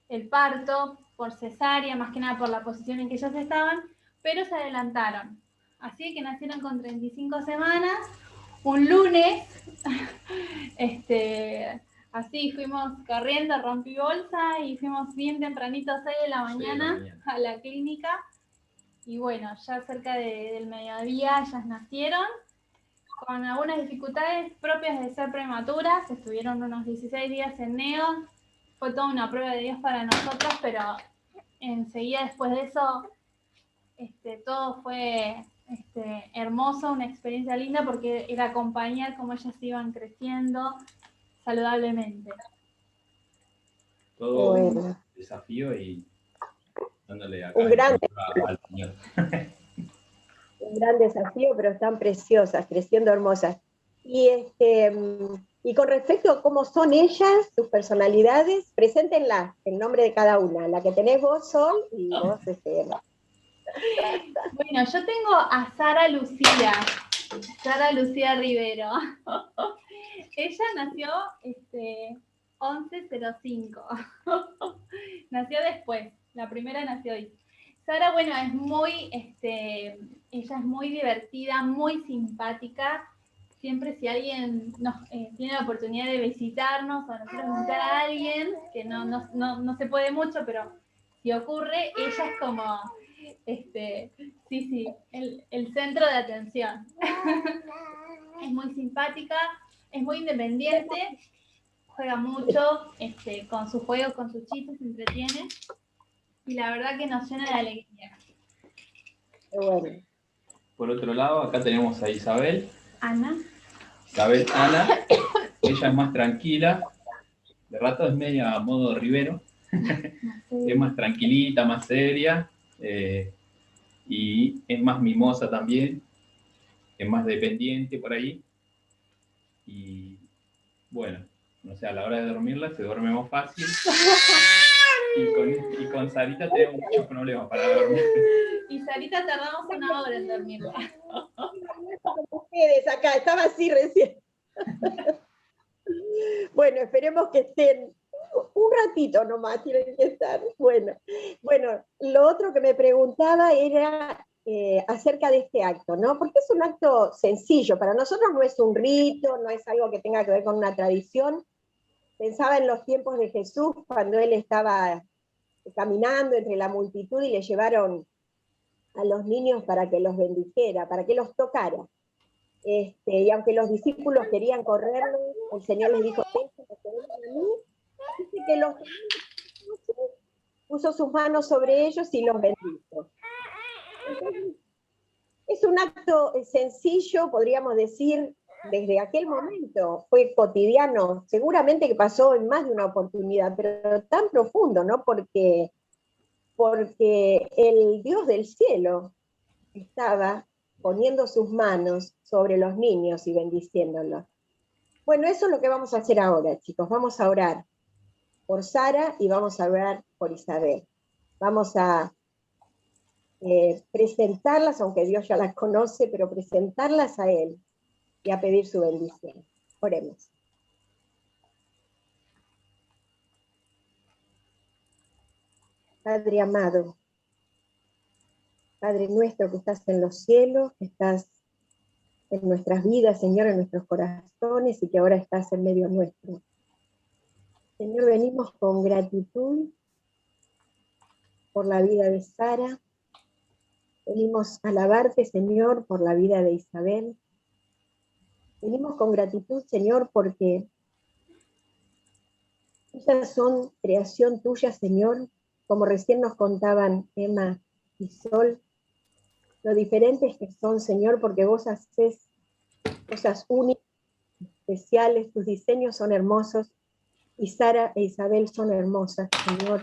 [SPEAKER 3] el parto por cesárea, más que nada por la posición en que ellas estaban, pero se adelantaron. Así que nacieron con 35 semanas, un lunes, así fuimos corriendo, rompí bolsa y fuimos bien tempranito a 6 de la mañana a la clínica. Y bueno, ya cerca del mediodía ellas nacieron, con algunas dificultades propias de ser prematuras. Estuvieron unos 16 días en neo. Fue toda una prueba de Dios para nosotros, pero enseguida después de eso todo fue hermoso, una experiencia linda, porque era acompañar cómo ellas iban creciendo saludablemente.
[SPEAKER 4] Todo un desafío y dándole acá
[SPEAKER 2] un gran
[SPEAKER 4] al Señor.
[SPEAKER 2] Un gran desafío, pero están preciosas, creciendo hermosas. Y con respecto a cómo son ellas, sus personalidades, preséntenlas, el nombre de cada una. La que tenés vos, Sol, y vos, Emma.
[SPEAKER 3] Bueno, yo tengo a Sara Lucía Rivero. Ella nació 11:05. Nació después, la primera nació hoy. Sara, bueno, es muy, ella es muy divertida, muy simpática. Siempre si alguien tiene la oportunidad de visitarnos o nosotros visitar a alguien, que no se puede mucho, pero si ocurre, ella es como, el centro de atención. Es muy simpática, es muy independiente, juega mucho con sus juegos, con sus chistes, se entretiene. Y la verdad que nos llena de alegría.
[SPEAKER 2] Bueno.
[SPEAKER 4] Por otro lado, acá tenemos a Isabel.
[SPEAKER 3] Ana.
[SPEAKER 4] Isabel Ana. Ella es más tranquila. De rato es media a modo Rivero. Es más tranquilita, más seria. Y es más mimosa también. Es más dependiente por ahí. Y bueno, no sé, a la hora de dormirla se duerme más fácil. Y con Sarita tenemos muchos problemas para dormir.
[SPEAKER 3] Y Sarita tardamos 1 hora en dormirla.
[SPEAKER 2] Ustedes acá, estaba así recién. Bueno, esperemos que estén un ratito nomás, tienen que estar. Bueno, lo otro que me preguntaba era acerca de este acto, ¿no? Porque es un acto sencillo, para nosotros no es un rito, no es algo que tenga que ver con una tradición. Pensaba en los tiempos de Jesús, cuando él estaba caminando entre la multitud y le llevaron a los niños para que los bendijera, para que los tocara. Y aunque los discípulos querían correrlo, el Señor les dijo, dice que los puso sus manos sobre ellos y los bendijo. Entonces, es un acto sencillo, podríamos decir, desde aquel momento, fue cotidiano, seguramente que pasó en más de una oportunidad, pero tan profundo, ¿no? Porque el Dios del cielo estaba poniendo sus manos sobre los niños y bendiciéndolos. Bueno, eso es lo que vamos a hacer ahora, chicos. Vamos a orar por Sara y vamos a orar por Isabel. Vamos a presentarlas, aunque Dios ya las conoce, pero presentarlas a Él y a pedir su bendición. Oremos. Padre amado, Padre nuestro que estás en los cielos, que estás en nuestras vidas, Señor, en nuestros corazones y que ahora estás en medio nuestro. Señor, venimos con gratitud por la vida de Sara. Venimos a alabarte, Señor, por la vida de Isabel. Venimos con gratitud, Señor, porque ellas son creación tuya, Señor, como recién nos contaban Emma y Sol, lo diferentes que son, Señor, porque vos haces cosas únicas, especiales, tus diseños son hermosos, y Sara e Isabel son hermosas, Señor.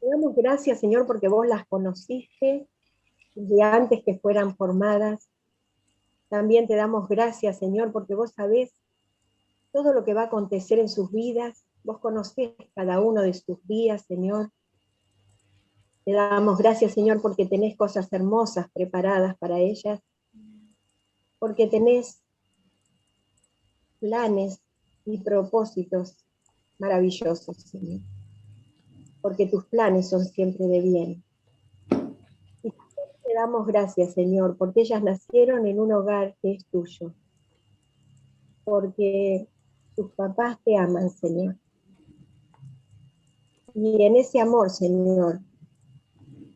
[SPEAKER 2] Te damos gracias, Señor, porque vos las conociste desde antes que fueran formadas. También te damos gracias, Señor, porque vos sabés todo lo que va a acontecer en sus vidas. Vos conocés cada uno de sus días, Señor. Te damos gracias, Señor, porque tenés cosas hermosas preparadas para ellas, porque tenés planes y propósitos maravillosos, Señor, porque tus planes son siempre de bien. Y te damos gracias, Señor, porque ellas nacieron en un hogar que es tuyo, porque sus papás te aman, Señor. Y en ese amor, Señor,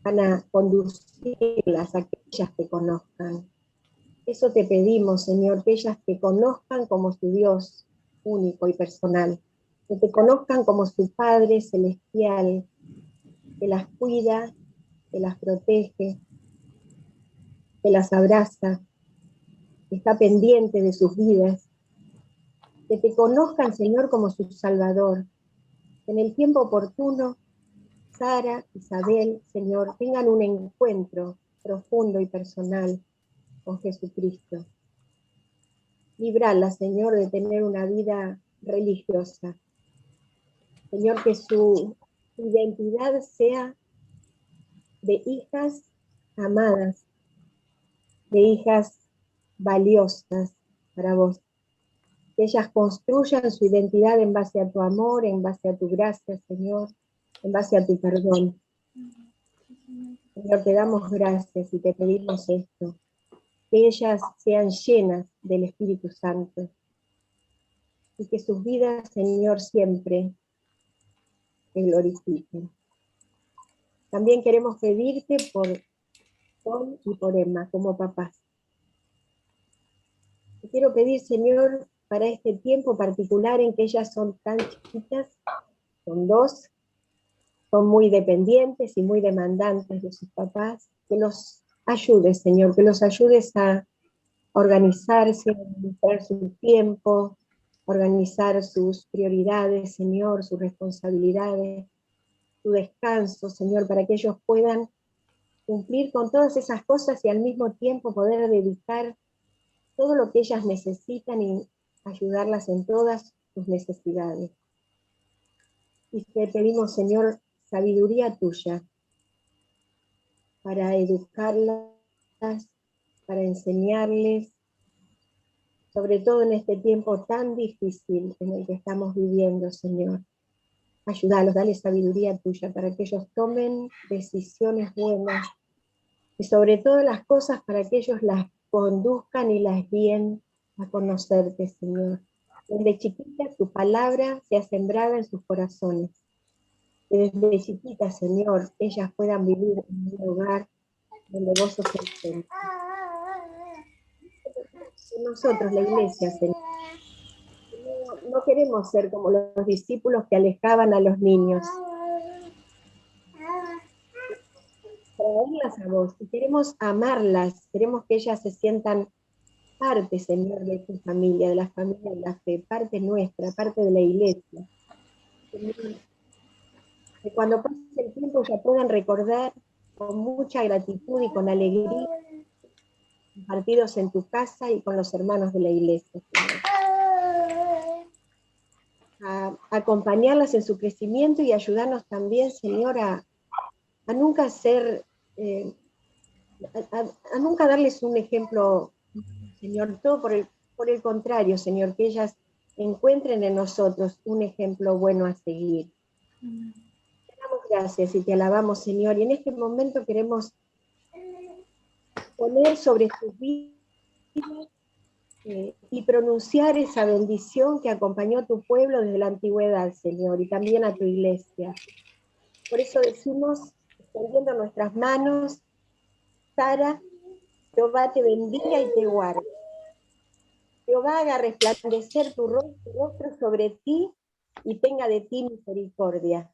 [SPEAKER 2] van a conducirlas a que ellas te conozcan. Eso te pedimos, Señor, que ellas te conozcan como su Dios único y personal, que te conozcan como su Padre celestial, que las cuida, que las protege, que las abraza, que está pendiente de sus vidas, que te conozcan, Señor, como su Salvador, que en el tiempo oportuno Sara, Isabel, Señor, tengan un encuentro profundo y personal con Jesucristo. Librala, Señor, de tener una vida religiosa. Señor, que su identidad sea de hijas amadas, de hijas valiosas para vos. Que ellas construyan su identidad en base a tu amor, en base a tu gracia, Señor, en base a tu perdón. Señor, te damos gracias y te pedimos esto, que ellas sean llenas del Espíritu Santo y que sus vidas, Señor, siempre te glorifiquen. También queremos pedirte por Paul y por Emma, como papás. Te quiero pedir, Señor, para este tiempo particular en que ellas son tan chiquitas, son dos, son muy dependientes y muy demandantes de sus papás, que los ayudes, Señor, que los ayudes a organizarse, a administrar su tiempo, organizar sus prioridades, Señor, sus responsabilidades, su descanso, Señor, para que ellos puedan cumplir con todas esas cosas y al mismo tiempo poder dedicar todo lo que ellas necesitan y ayudarlas en todas sus necesidades. Y te pedimos, Señor, sabiduría tuya para educarlas, para enseñarles, sobre todo en este tiempo tan difícil en el que estamos viviendo, Señor. Ayúdalos, dale sabiduría tuya para que ellos tomen decisiones buenas y sobre todas las cosas para que ellos las conduzcan y las guíen a conocerte, Señor. Desde chiquitas tu palabra sea sembrada en sus corazones. Que desde chiquitas, Señor, ellas puedan vivir en un hogar donde vos sos el centro. Nosotros, la iglesia, Señor, no queremos ser como los discípulos que alejaban a los niños. Traerlas a vos, y queremos amarlas, queremos que ellas se sientan parte, Señor, de tu familia, de la familia de la fe, parte nuestra, parte de la iglesia. Señor, que cuando pase el tiempo ya puedan recordar con mucha gratitud y con alegría partidos en tu casa y con los hermanos de la iglesia, Señor. A acompañarlas en su crecimiento y ayudarnos también, Señor, a nunca ser, a nunca darles un ejemplo, Señor, todo por el contrario, Señor, que ellas encuentren en nosotros un ejemplo bueno a seguir. Te damos gracias y te alabamos, Señor, y en este momento queremos poner sobre sus vidas y pronunciar esa bendición que acompañó a tu pueblo desde la antigüedad, Señor, y también a tu iglesia. Por eso decimos, extendiendo nuestras manos, Sara, Jehová te bendiga y te guarde. Jehová haga resplandecer tu rostro sobre ti y tenga de ti misericordia.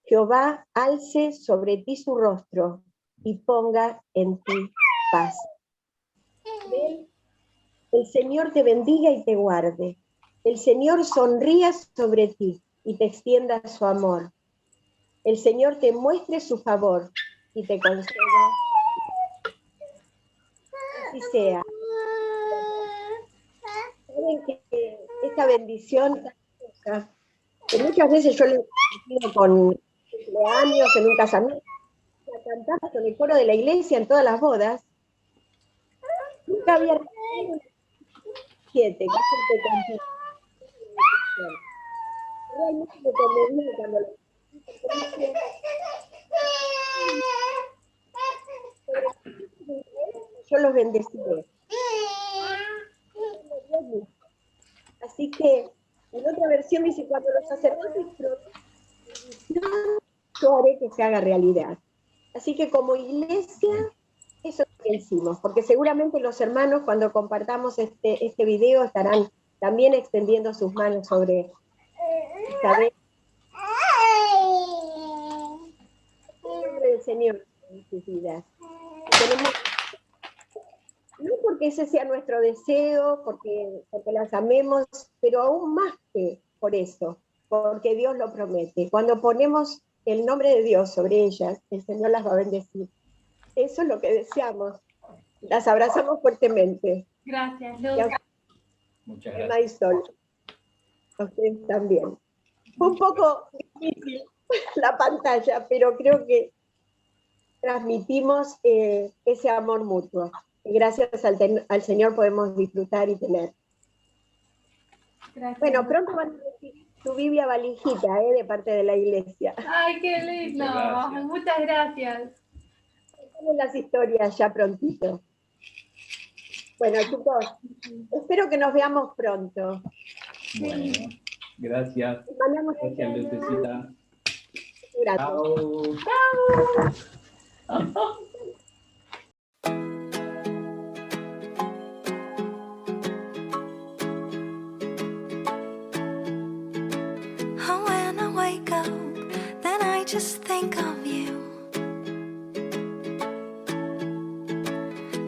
[SPEAKER 2] Jehová alce sobre ti su rostro y ponga en ti paz. Ven, el Señor te bendiga y te guarde. El Señor sonría sobre ti y te extienda su amor. El Señor te muestre su favor y te conceda. Así sea. Saben que esta bendición, que muchas veces yo le pido con cumpleaños, en un casamiento, la cantamos con el coro de la iglesia en todas las bodas, nunca había recibido 7, que es el que canté. Realmente me conmoví cuando lo yo los bendeciré. Así que En otra versión dice, cuando los sacerdotes prometen, yo haré que se haga realidad. Así que como iglesia, eso es lo que hicimos, porque seguramente los hermanos cuando compartamos este video estarán también extendiendo sus manos sobre esta vez. En nombre del Señor en sus vidas. No porque ese sea nuestro deseo, porque las amemos, pero aún más que por eso, porque Dios lo promete. Cuando ponemos el nombre de Dios sobre ellas, el Señor las va a bendecir. Eso es lo que deseamos. Las abrazamos fuertemente.
[SPEAKER 3] Gracias, Luz.
[SPEAKER 4] Muchas
[SPEAKER 2] Emma
[SPEAKER 4] gracias.
[SPEAKER 2] y Sol. A ustedes también. Fue un poco difícil la pantalla, pero creo que transmitimos ese amor mutuo. Y gracias al Señor podemos disfrutar y tener.
[SPEAKER 3] Gracias.
[SPEAKER 2] Bueno, pronto van a recibir tu Biblia valijita, de parte de la iglesia.
[SPEAKER 3] Ay, qué lindo. Muchas gracias.
[SPEAKER 2] Tenemos las historias ya prontito. Bueno, chicos, espero que nos veamos pronto.
[SPEAKER 4] Bueno, gracias.
[SPEAKER 2] Mandamos
[SPEAKER 4] Gracias, Lucecita.
[SPEAKER 2] gracias.
[SPEAKER 4] Chao.
[SPEAKER 5] Oh, when I wake up, then I just think of you.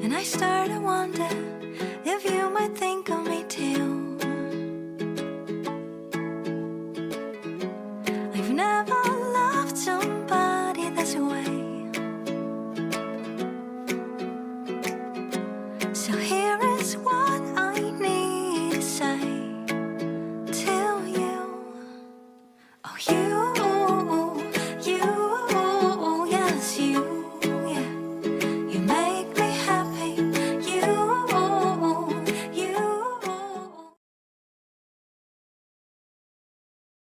[SPEAKER 5] And I start to wonder if you might think of me too. I've never loved someone